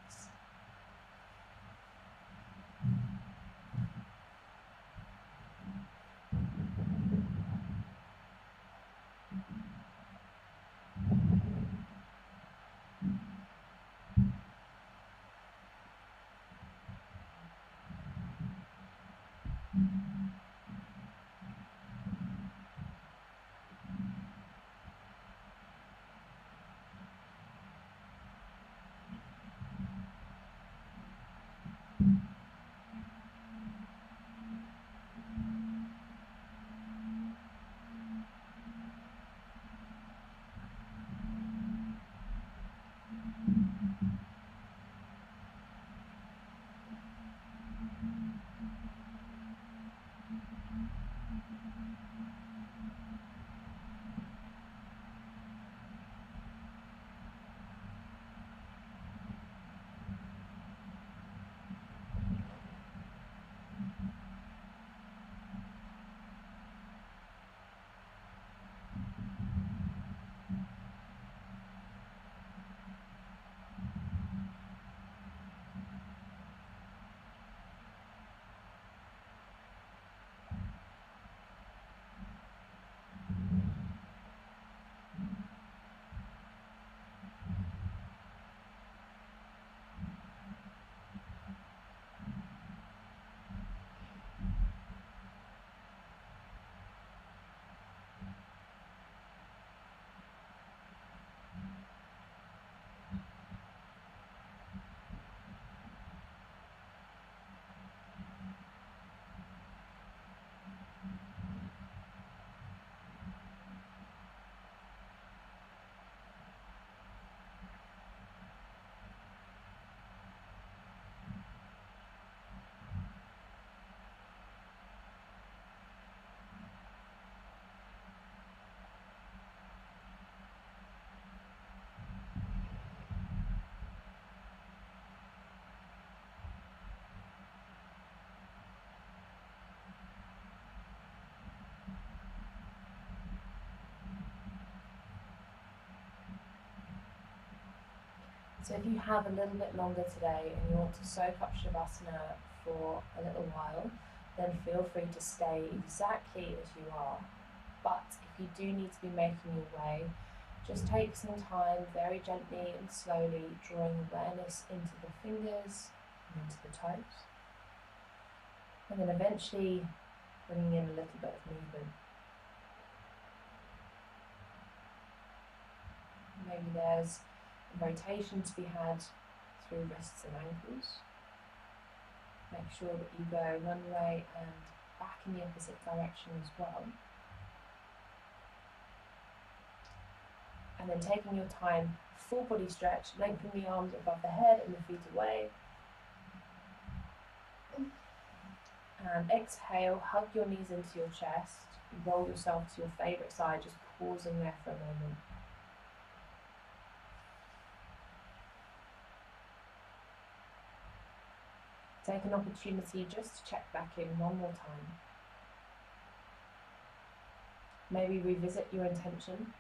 So if you have a little bit longer today and you want to soak up Shavasana for a little while, then feel free to stay exactly as you are. but if you do need to be making your way, just take some time, very gently and slowly, drawing awareness into the fingers and into the toes, and then eventually bringing in a little bit of movement. Maybe there's a rotation to be had through wrists and ankles. Make sure that you go one way and back in the opposite direction as well. And then taking your time, full body stretch, lengthen the arms above the head and the feet away. And exhale, hug your knees into your chest, roll yourself to your favourite side, just pausing there for a moment. Take an opportunity just to check back in one more time. Maybe revisit your intention.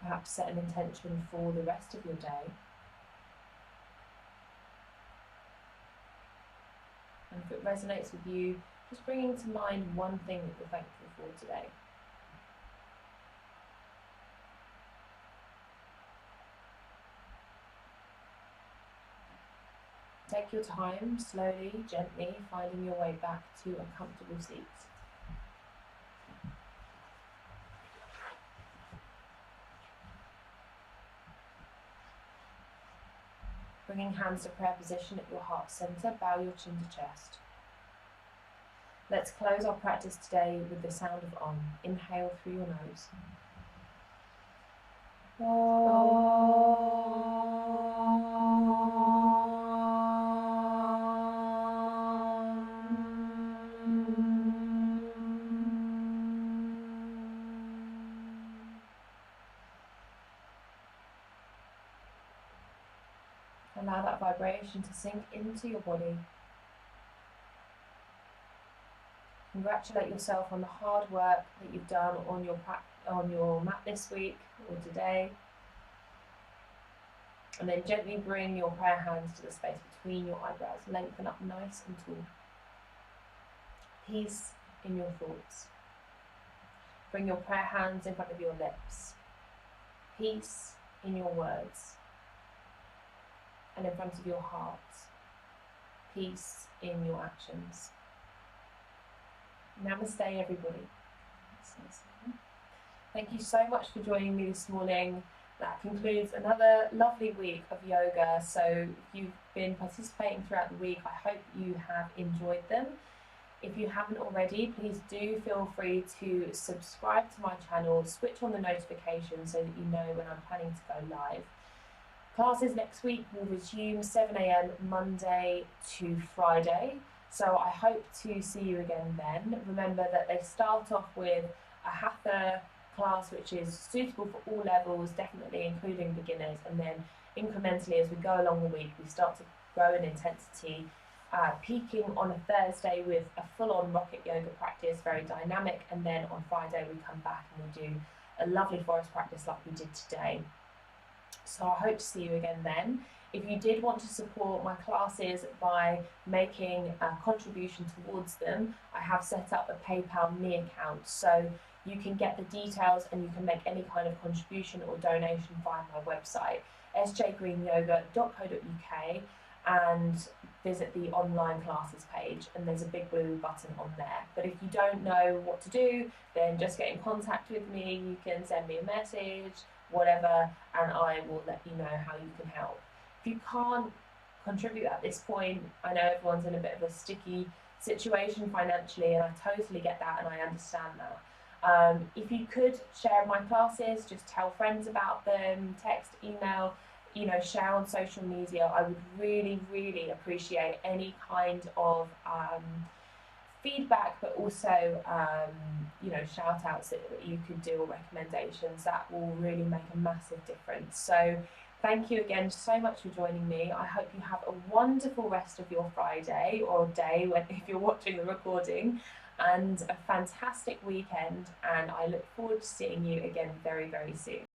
Perhaps set an intention for the rest of your day. And if it resonates with you, just bringing to mind one thing that you're thankful for today. Take your time, slowly, gently, finding your way back to a comfortable seat. Bringing hands to prayer position at your heart center, bow your chin to chest. Let's close our practice today with the sound of Om. Inhale through your nose. Allow that vibration to sink into your body. Congratulate yourself on the hard work that you've done on your mat this week or today. And then gently bring your prayer hands to the space between your eyebrows. Lengthen up nice and tall. Peace in your thoughts. Bring your prayer hands in front of your lips. Peace in your words. And in front of your heart. Peace in your actions. Namaste, everybody. Thank you so much for joining me this morning. That concludes another lovely week of yoga. So if you've been participating throughout the week, I hope you have enjoyed them. If you haven't already, please do feel free to subscribe to my channel, switch on the notifications so that you know when I'm planning to go live. Classes next week will resume 7 AM Monday to Friday. So I hope to see you again then. Remember that they start off with a hatha class which is suitable for all levels, definitely including beginners, and then incrementally as we go along the week we start to grow in intensity, peaking on a Thursday with a full-on rocket yoga practice, very dynamic, and then on Friday we come back and we do a lovely forest practice like we did today. So I hope to see you again then. If you did want to support my classes by making a contribution towards them, I have set up a PayPal me account. So you can get the details and you can make any kind of contribution or donation via my website, sjgreenyoga.co.uk, and visit the online classes page, and there's a big blue button on there. But if you don't know what to do, then just get in contact with me. You can send me a message, whatever, and I will let you know how you can help. If you can't contribute at this point, I know everyone's in a bit of a sticky situation financially, and I totally get that and I understand that. If you could share my classes, just tell friends about them, text, email, share on social media. I would really, really appreciate any kind of feedback, but also shout outs that you could do or recommendations. That will really make a massive difference. So thank you again so much for joining me. I hope you have a wonderful rest of your Friday or day if you're watching the recording, and a fantastic weekend, and I look forward to seeing you again very, very soon.